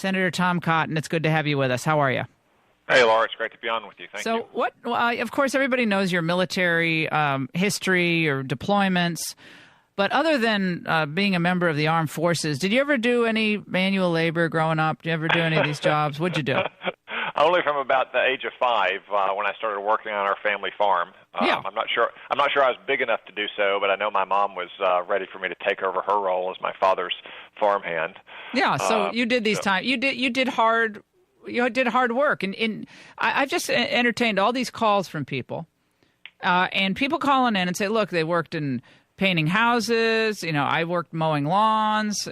Senator Tom Cotton, it's good to have you with us. How are you? Hey, Laura, it's great to be on with you. Thank you. So of course, everybody knows your military history, your deployments. But other than being a member of the armed forces, did you ever do any manual labor growing up? Did you ever do any of these jobs? What'd you do? Only from about the age of 5 when I started working on our family farm. Yeah. I'm not sure I was big enough to do so, but I know my mom was ready for me to take over her role as my father's farmhand. Yeah. So you did these times. You did hard. You did hard work, and I've just entertained all these calls from people, and people calling in and say, look, they worked in painting houses. I worked mowing lawns,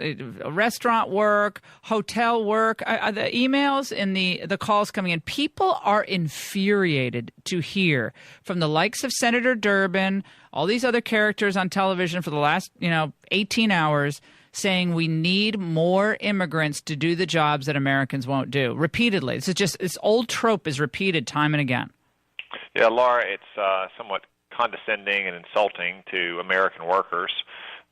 restaurant work, hotel work. The emails and the calls coming in, people are infuriated to hear from the likes of Senator Durbin, all these other characters on television for the last 18 hours, saying we need more immigrants to do the jobs that Americans won't do. Repeatedly. This old trope is repeated time and again. Yeah, Laura, it's somewhat condescending and insulting to American workers.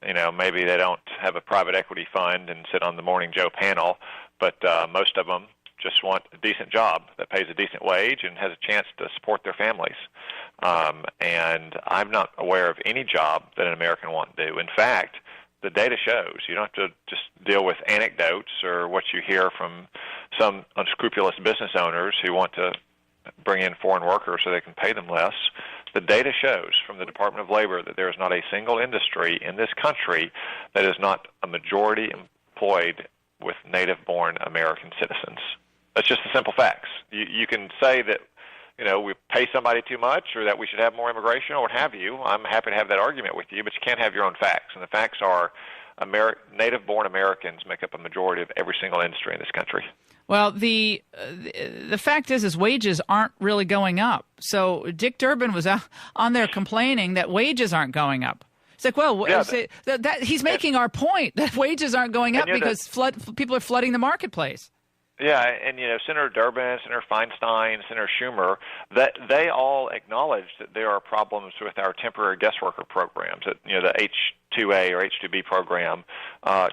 Maybe they don't have a private equity fund and sit on the Morning Joe panel, but most of them just want a decent job that pays a decent wage and has a chance to support their families. And I'm not aware of any job that an American won't do. In fact, the data shows. You don't have to just deal with anecdotes or what you hear from some unscrupulous business owners who want to bring in foreign workers so they can pay them less. The data shows from the Department of Labor that there is not a single industry in this country that is not a majority employed with native-born American citizens. That's just the simple facts. You can say that we pay somebody too much or that we should have more immigration or what have you. I'm happy to have that argument with you, but you can't have your own facts. And the facts are native-born Americans make up a majority of every single industry in this country. Well, the fact is wages aren't really going up. So Dick Durbin was on there complaining that wages aren't going up. It's like, well, he's making our point that wages aren't going up because people are flooding the marketplace. Yeah, and Senator Durbin, Senator Feinstein, Senator Schumer, that they all acknowledge that there are problems with our temporary guest worker programs. That the H-2A or H-2B program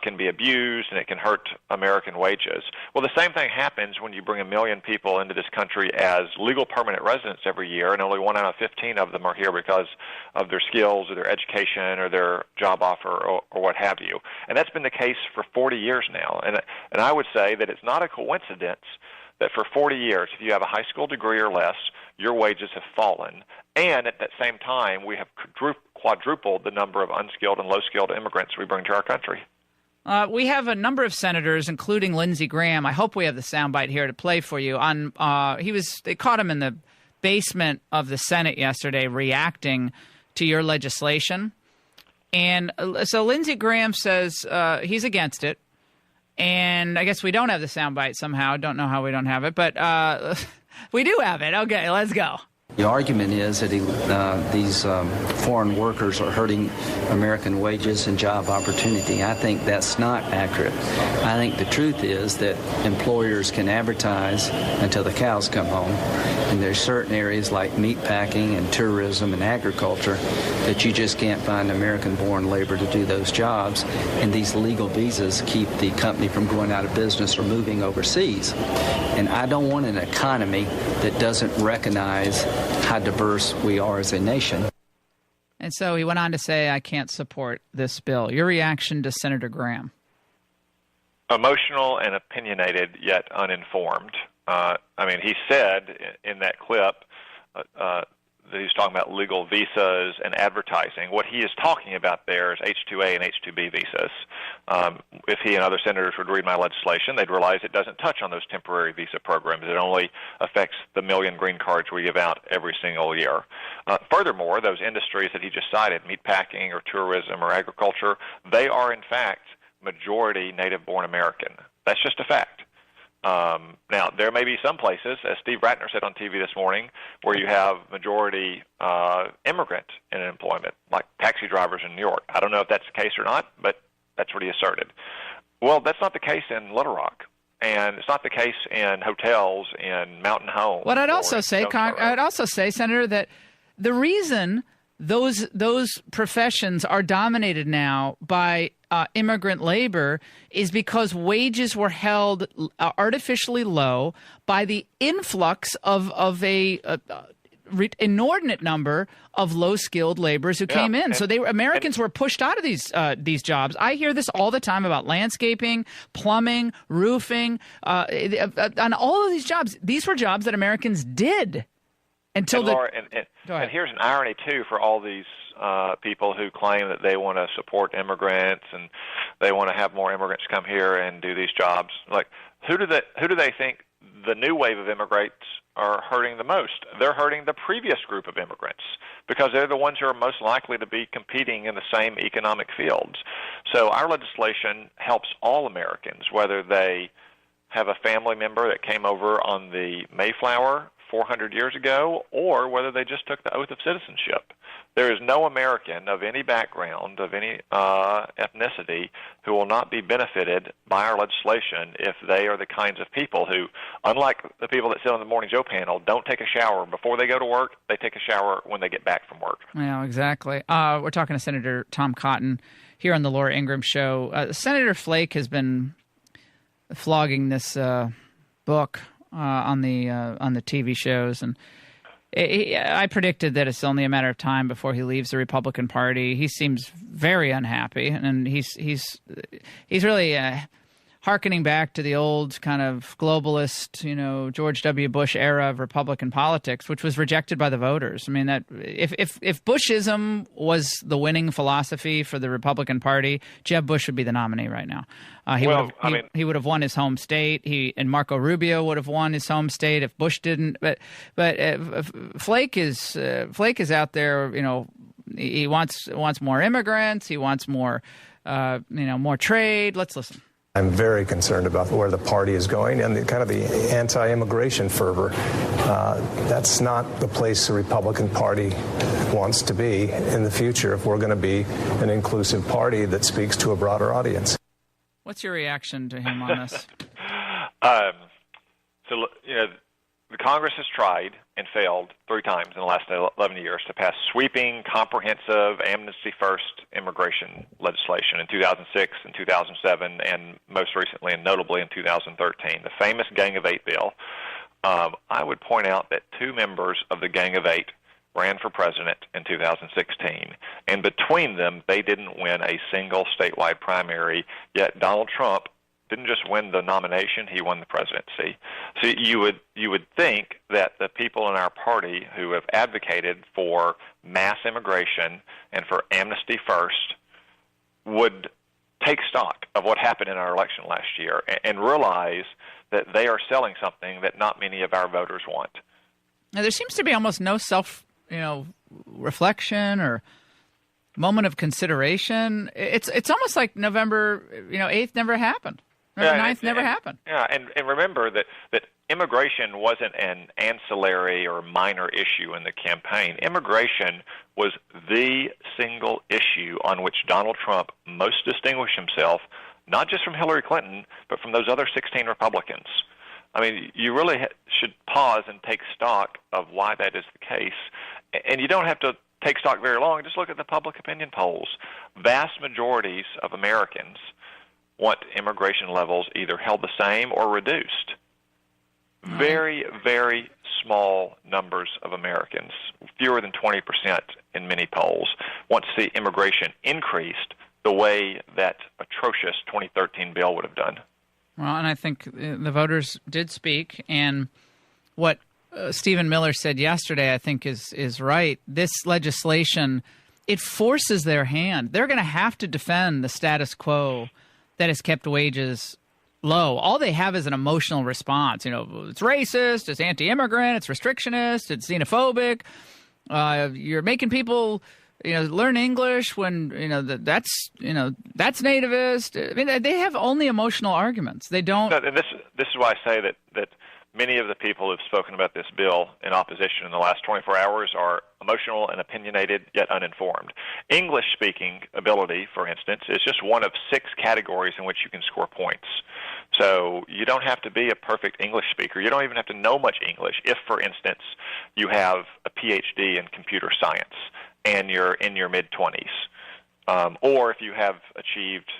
can be abused and it can hurt American wages. Well, the same thing happens when you bring 1 million people into this country as legal permanent residents every year, and only 1 out of 15 of them are here because of their skills or their education or their job offer or what have you. And that's been the case for 40 years now. And I would say that it's not a coincidence that for 40 years, if you have a high school degree or less, your wages have fallen. And at that same time, we have quadrupled the number of unskilled and low-skilled immigrants we bring to our country. We have a number of senators, including Lindsey Graham. I hope we have the soundbite here to play for you. They caught him in the basement of the Senate yesterday reacting to your legislation. And so Lindsey Graham says he's against it. And I guess we don't have the soundbite somehow. Don't know how we don't have it, but we do have it. Okay, let's go. The argument is that these foreign workers are hurting American wages and job opportunity. I think that's not accurate. I think the truth is that employers can advertise until the cows come home. And there's certain areas like meat packing and tourism and agriculture that you just can't find American-born labor to do those jobs. And these legal visas keep the company from going out of business or moving overseas. And I don't want an economy that doesn't recognize how diverse we are as a nation. And so he went on to say, I can't support this bill. Your reaction to Senator Graham? Emotional and opinionated, yet uninformed. He said in that clip that he's talking about legal visas and advertising. What he is talking about there is H-2A and H-2B visas. If he and other senators would read my legislation, they'd realize it doesn't touch on those temporary visa programs. It only affects the 1 million green cards we give out every single year. Furthermore, those industries that he just cited, meatpacking or tourism or agriculture, they are in fact majority native-born American. That's just a fact. Now, there may be some places, as Steve Ratner said on TV this morning, where you have majority immigrant in employment, like taxi drivers in New York. I don't know if that's the case or not, but that's what he asserted. Well, that's not the case in Little Rock, and it's not the case in hotels in Mountain Home. Well, I'd also say, Senator, that the reason those professions are dominated now by immigrant labor is because wages were held artificially low by the influx of a inordinate number of low-skilled laborers who came in. So Americans were pushed out of these jobs. I hear this all the time about landscaping, plumbing, roofing, on all of these jobs. These were jobs that Americans did. Until Laura, and here's an irony too for all these people who claim that they want to support immigrants and they want to have more immigrants come here and do these jobs. Like, who do they think the new wave of immigrants are hurting the most? They're hurting the previous group of immigrants because they're the ones who are most likely to be competing in the same economic fields. So our legislation helps all Americans, whether they have a family member that came over on the Mayflower 400 years ago, or whether they just took the oath of citizenship. There is no American of any background, of any ethnicity, who will not be benefited by our legislation if they are the kinds of people who, unlike the people that sit on the Morning Joe panel, don't take a shower before they go to work. They take a shower when they get back from work. Yeah, exactly. We're talking to Senator Tom Cotton here on the Laura Ingraham Show. Senator Flake has been flogging this book on the TV shows, and I predicted that it's only a matter of time before he leaves the Republican Party. He seems very unhappy, and he's really hearkening back to the old kind of globalist, George W. Bush era of Republican politics, which was rejected by the voters. I mean, that if Bushism was the winning philosophy for the Republican Party, Jeb Bush would be the nominee right now. He would have won his home state. And Marco Rubio would have won his home state if Bush didn't. But Flake is out there. He wants more immigrants. He wants more more trade. Let's listen. I'm very concerned about where the party is going and the anti-immigration fervor. That's not the place the Republican Party wants to be in the future if we're going to be an inclusive party that speaks to a broader audience. What's your reaction to him on this? The Congress has tried and failed 3 times in the last 11 years to pass sweeping, comprehensive, amnesty-first immigration legislation in 2006 and 2007, and most recently and notably in 2013, the famous Gang of Eight bill. I would point out that 2 members of the Gang of Eight ran for president in 2016, and between them, they didn't win a single statewide primary, yet Donald Trump didn't just win the nomination, he won the presidency. So you would think that the people in our party who have advocated for mass immigration and for amnesty first would take stock of what happened in our election last year and realize that they are selling something that not many of our voters want. Now, there seems to be almost no reflection or moment of consideration. It's almost like November 8th never happened. November 9th never happened. Yeah, and remember that immigration wasn't an ancillary or minor issue in the campaign. Immigration was the single issue on which Donald Trump most distinguished himself, not just from Hillary Clinton, but from those other 16 Republicans. I mean, you really should pause and take stock of why that is the case. And you don't have to take stock very long. Just look at the public opinion polls. Vast majorities of Americans want immigration levels either held the same or reduced. Very, very small numbers of Americans, fewer than 20% in many polls, want to see immigration increased the way that atrocious 2013 bill would have done. Well, and I think the voters did speak, and what Stephen Miller said yesterday I think is right. This legislation, it forces their hand. They're going to have to defend the status quo that has kept wages low. All they have is an emotional response. It's racist, it's anti-immigrant, it's restrictionist, it's xenophobic. You're making people, learn English when that's nativist. I mean, they have only emotional arguments. They don't. And this is why I say that many of the people who've spoken about this bill in opposition in the last 24 hours are emotional and opinionated, yet uninformed. English-speaking ability, for instance, is just one of 6 categories in which you can score points. So you don't have to be a perfect English speaker. You don't even have to know much English if, for instance, you have a PhD in computer science. and you're in your mid-20s. Or if you have achieved,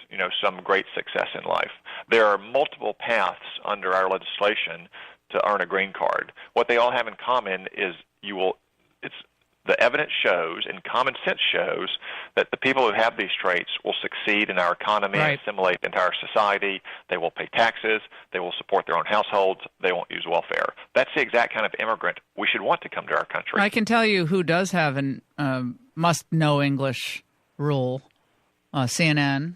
some great success in life. There are multiple paths under our legislation to earn a green card. What they all have in common is the evidence shows and common sense shows that the people who have these traits will succeed in our economy, right, assimilate into our society. They will pay taxes. They will support their own households. They won't use welfare. That's the exact kind of immigrant we should want to come to our country. I can tell you who does have an must-know English rule. CNN,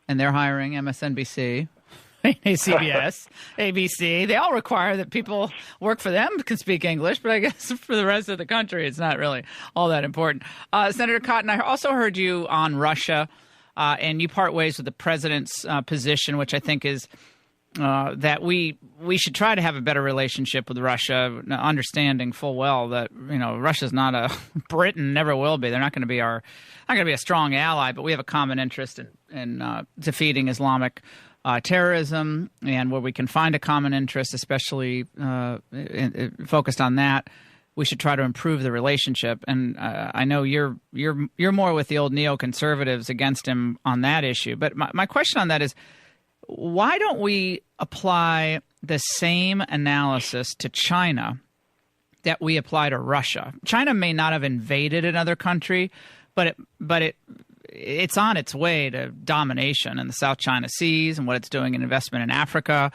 and they're hiring MSNBC, CBS, ABC. They all require that people work for them can speak English, but I guess for the rest of the country, it's not really all that important. Senator Cotton, I also heard you on Russia, and you part ways with the president's position, which I think is that we should try to have a better relationship with Russia, understanding full well that Russia's not a Britain, never will be. They're not going to be a strong ally, but we have a common interest in defeating Islamic terrorism, and where we can find a common interest, especially focused on that, we should try to improve the relationship. And I know you're more with the old neoconservatives against him on that issue. But my question on that is, why don't we apply the same analysis to China that we apply to Russia? China may not have invaded another country, but it's on its way to domination in the South China Seas and what it's doing in investment in Africa,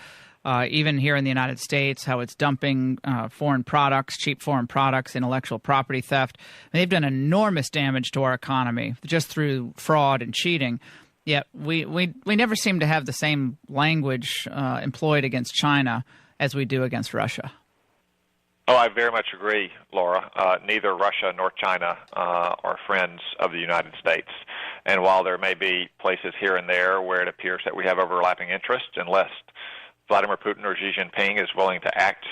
even here in the United States, how it's dumping foreign products, cheap foreign products, intellectual property theft. And they've done enormous damage to our economy just through fraud and cheating. Yet we never seem to have the same language employed against China as we do against Russia. Oh, I very much agree, Laura. Neither Russia nor China are friends of the United States. And while there may be places here and there where it appears that we have overlapping interests, unless Vladimir Putin or Xi Jinping is willing to act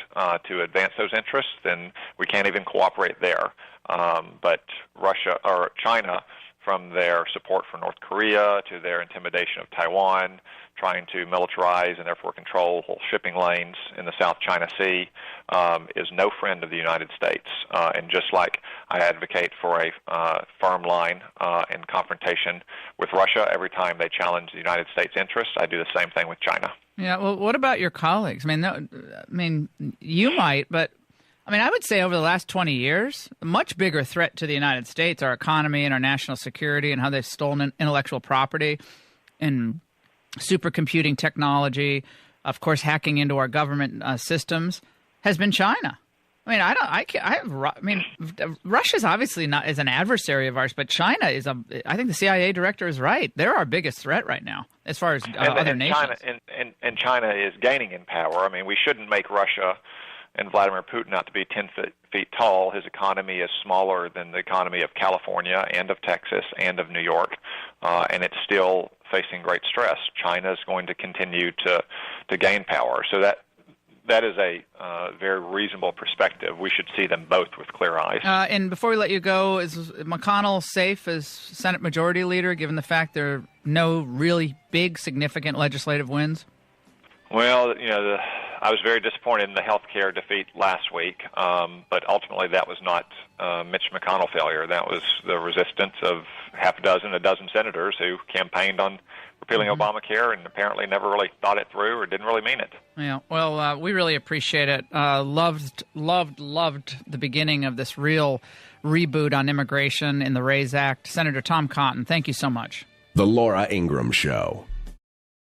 to advance those interests, then we can't even cooperate there. But Russia or China, from their support for North Korea to their intimidation of Taiwan, trying to militarize and therefore control whole shipping lanes in the South China Sea, is no friend of the United States. And just like I advocate for a firm line in confrontation with Russia every time they challenge the United States' interests, I do the same thing with China. Yeah, well, what about your colleagues? You might, but I would say over the last 20 years, a much bigger threat to the United States, our economy and our national security and how they've stolen intellectual property and supercomputing technology, of course, hacking into our government systems, has been China. Russia's obviously not is an adversary of ours, but China is I think the CIA director is right. They're our biggest threat right now as far as other nations. China is gaining in power. We shouldn't make Russia and Vladimir Putin out to be 10 feet tall. His economy is smaller than the economy of California and of Texas and of New York, and it's still facing great stress. China is going to continue to gain power. So that is a very reasonable perspective. We should see them both with clear eyes. And before we let you go, is McConnell safe as Senate Majority Leader, given the fact there are no really big, significant legislative wins? Well, I was very disappointed in the health care defeat last week, but ultimately that was not Mitch McConnell failure. That was the resistance of a dozen senators who campaigned on repealing Obamacare and apparently never really thought it through or didn't really mean it. Yeah, well, we really appreciate it. Loved the beginning of this real reboot on immigration in the RAISE Act. Senator Tom Cotton, thank you so much. The Laura Ingraham Show.